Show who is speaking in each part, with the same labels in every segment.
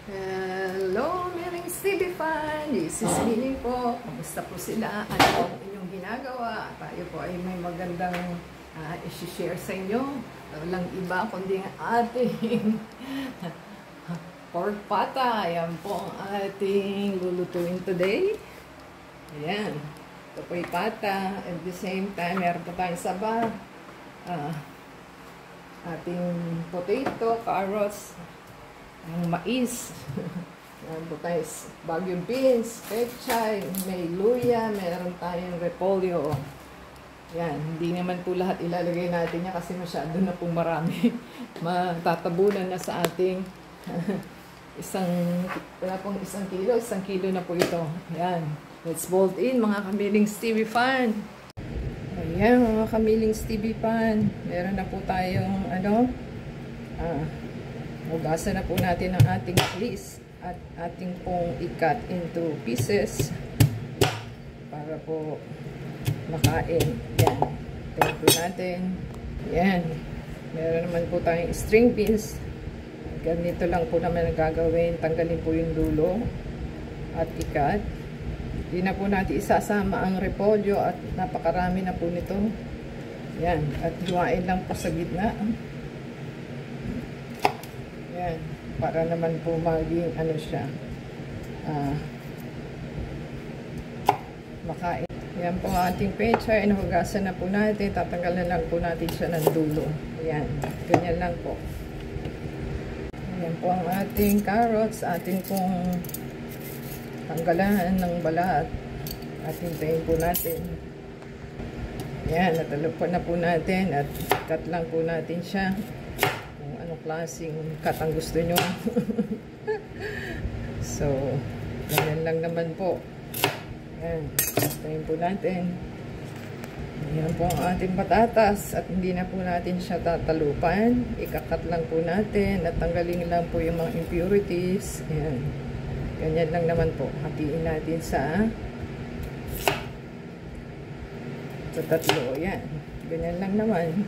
Speaker 1: Hello, Mering Stevie fan! This is Mili po. Kamusta po sila? Ano po ang inyong ginagawa? Tayo po ay may magandang isi-share sa inyo. Walang iba kundi ang ating pork pata. Ayan po ang ating lulutuin today. Ayan. Ito po yung pata. At the same time, meron po tayong saba. Ating potato, carrots, ang mais. Meron po tayo bagyong beans, pechay, may luya, meron tayong repolyo. Yan, hindi naman po lahat ilalagay natin yan kasi masyado na pong marami. Matatabunan na sa ating isang kilo na po ito. Yan, let's bolt in mga kamiling Stevie fan. Ayan mga kamiling Stevie fan, meron na po tayong hugasan na po natin ang ating fleece at ating pong i-cut into pieces para po makain. Yan. Tingnan po natin. Yan. Meron naman po tayong string beans. Ganito lang po naman ang gagawin. Tanggalin po yung dulo at i-cut. Hindi na po natin isasama ang repolyo at napakarami na po nito. Yan. At hiwain lang po sa gitna. Yan, para naman po maging siya, makain. Yan po ang ating pechay, nahugasan na po natin, tatanggalan lang po natin siya ng dulo. Yan, ganyan lang po. Yan po ang ating carrots, ating pong tanggalan ng balat, ating tayin po natin. Yan, natalupon na po natin at cut lang po natin siya. Klaseng cut ang gusto nyo. So, ganyan lang naman po. Yan. Tayin po natin. Yan po ang ating patatas. At hindi na po natin siya tatalupan. Ikakat lang po natin. At tanggalin lang po yung mga impurities. Yan. Ganyan lang naman po. Hatiin natin sa tatlo. Yan. Ganyan lang naman.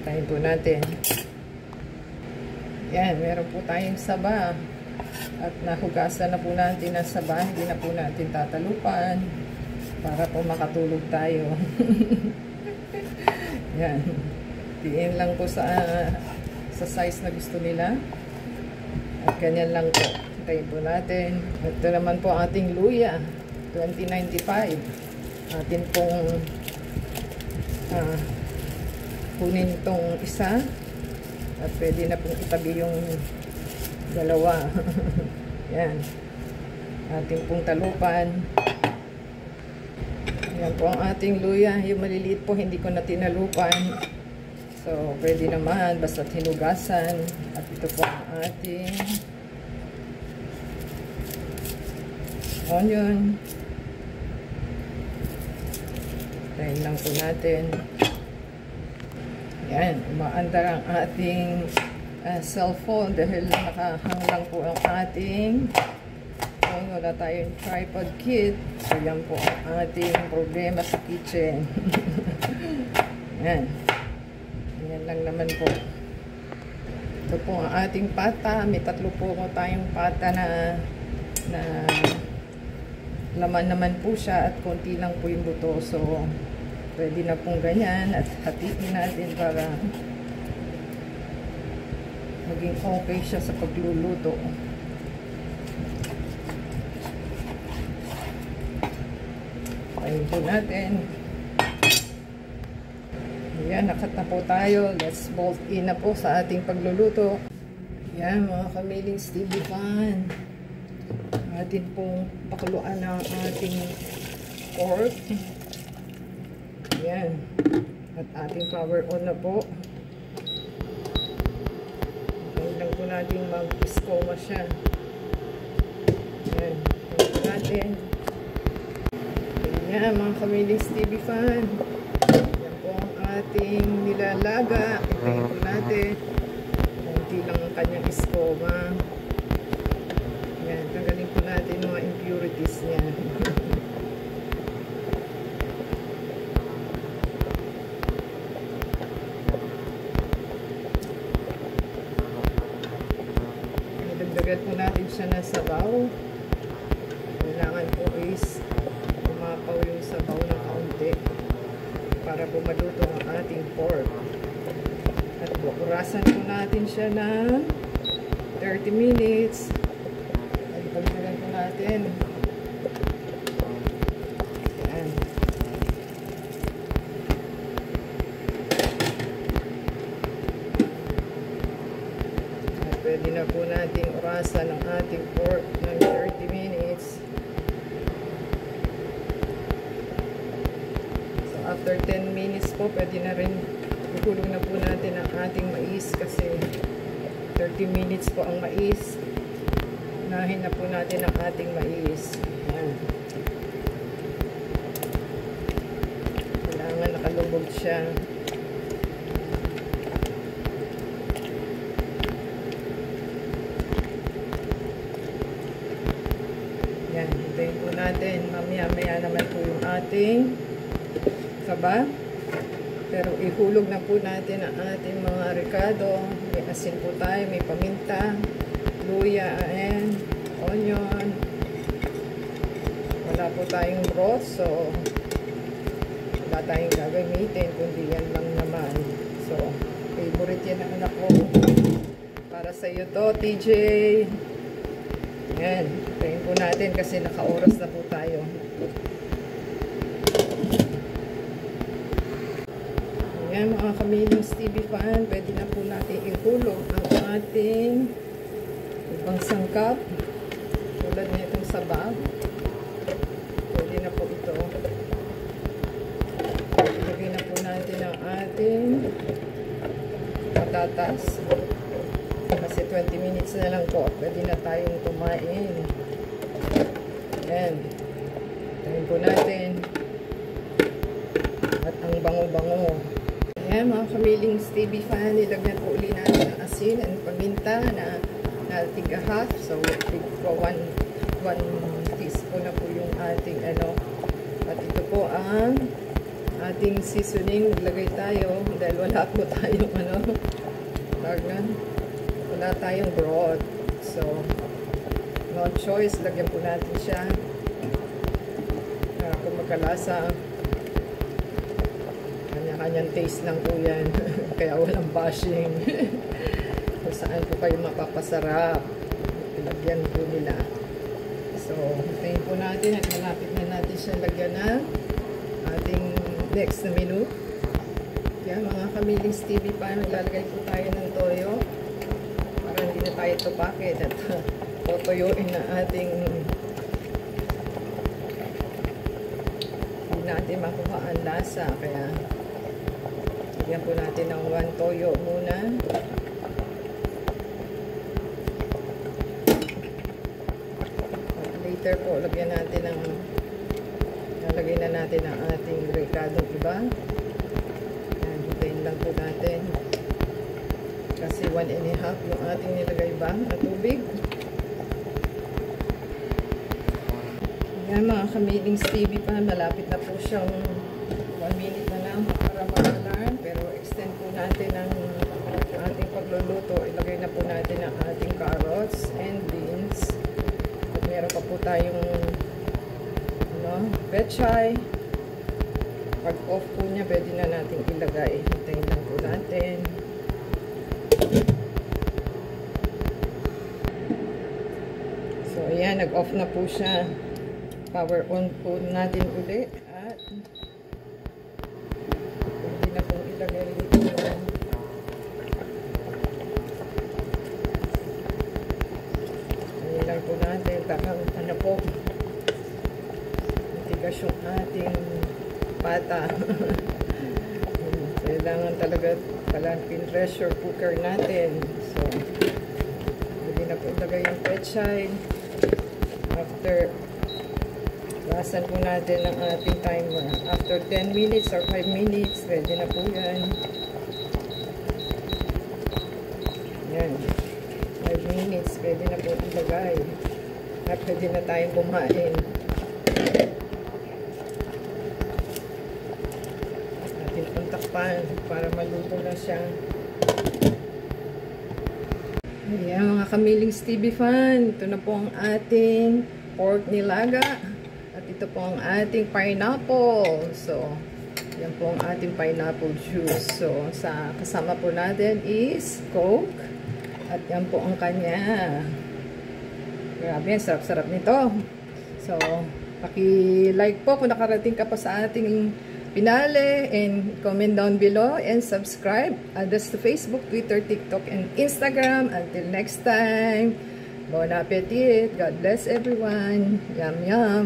Speaker 1: Tayin po natin. Yan, meron po tayong saba. At nahugasan na po natin ang saba. Hindi na po natin tatalupan. Para po makatulog tayo. Yan. Tiin lang po sa size na gusto nila. At ganyan lang po. Tayin po natin. Ito naman po ating luya. 2095. Atin pong kunin itong isa at pwede na pong itabi yung dalawa. Yan. Ating pong talupan. Yan po ang ating luya. Yung maliliit po hindi ko na tinalupan. So, pwede naman basta't hinugasan. At ito po ang ating onion. Tayin lang po natin. Yan, umaandar ang ating cellphone dahil nakahang lang po ang ating wala tayong tripod kit. So, yan po ang ating problema sa kitchen. Yan. Yan lang naman po. Ito po ang ating pata. May tatlo po tayong pata na laman naman po siya at konti lang po yung buto. So, pwede na pong ganyan at hatiin natin para maging okay siya sa pagluluto. Ayun po natin. Ayan, nakat na po tayo. Let's bolt in na po sa ating pagluluto. Ayan, mga kamiling Stevie fan. Atin pong pakuluan ang ating pork. Ayan. At ating power on na po. Ngayon lang po natin mag-iskoma siya. Ayan. Ayan po natin. Ayan mga kamiling Stevie fan. Ayan po ang ating nilalaga. Itayin po natin. Kunti lang ang kanyang iskoma. Ayan. Tanggalin po natin mga impurities niya. Lagyan po natin siya ng sabaw. Kailangan po is umapaw yung sabaw ng kaunti para po maluto ang ating pork. At burasan po natin siya ng 30 minutes. At pagdagan po natin. Ayan. At pwede na po natin urasan ang ating pork ng 30 minutes. So after 10 minutes po, pwede na rin ihulog na po natin ang ating mais kasi 30 minutes po ang mais. Unahin na po natin ang ating mais. Ayan. Kailangan nakalubog siya. Ayan, hintayin po natin. Mamaya-maya naman po yung ating saba. Pero ihulog na po natin ang ating mga ricado. May asin po tayo, may paminta, luya, and onion. Wala po tayong broth, so wala tayong gagamitin, kundi yan lang naman. So, favorite yan ang anak ko. Para sa iyo to, TJ. Yan, tayin po natin kasi naka-oras na po tayo. Ayan mga kamilings TV fan, pwede na po natin ihulog ang ating ibang sangkap. Tulad na itong sabaw. Pwede na po ito. Ilagay na po natin ang ating patatas. Kasi 20 minutes na lang po. Pwede na tayong kumain. Ayan. Tayin po natin. At ang bango-bango. Ayan mga kamilings TV fan, ilagyan po uli natin ang asin at paminta na tiga half. So, 1 teaspoon na po yung ating ano. At ito po ang ating seasoning. Maglagay tayo dahil wala po tayong ano. Wala tayong broth. So, no choice. Lagyan po natin siya. Para po magkalasa. Kanyang taste lang po yan. Kaya walang bashing. Kung saan po kayo mapapasarap. Lagyan po nila. So, hintayin po natin at malapit na natin siya lagyan ng ating next na menu. Yan mga kamilings TV pa. Naglalagay po tayo ng toyo. Para hindi na tayo tupakin at tutuyuin na ating hindi natin makuha ang lasa. Kaya lagyan po natin ng 1 toyo muna. At later po, lagyan natin ng lalagay na natin ang ating ricadong iba. Ayan, hintayin lang po natin. Kasi 1 1/2 yung ating nilagay ba na tubig. Ayan mga kamilings TV pa, malapit na po siyang 1 minute na lang para ma-alarm. Pero extend po natin ang ating pagluluto. Ilagay na po natin ang ating carrots and beans. At meron pa po tayong pechay. Pag off po niya, pwede na natin ilagay. Hintayin lang po natin. So ayan, nag-off na po siya. Power on po natin ulit. At pwede na pong ilagay dito. Ayan lang po natin. Takang ano po. Matigas yung ating pata. Kailangan talaga pin pressure cooker natin. So, pwede na po ilagay yung pechay. After lasan po natin ang ating timer. After 10 minutes or 5 minutes, pwede na po yan. Yan. 5 minutes, pwede na po ilagay. At pwede na tayong kumain. Ating puntakpan para maluto na siya. Ayan mga Kamiling's TV fan. Ito na po ang ating pork nilaga. At ito po ang ating pineapple. So, yan po ang ating pineapple juice. So, kasama po natin is Coke. At yan po ang kanya. Grabe, sarap-sarap nito. So, paki-like po kung nakarating ka pa sa ating pinale, and comment down below and subscribe. That's to Facebook, Twitter, TikTok, and Instagram. Until next time, bon appetit. God bless everyone. Yum, yum.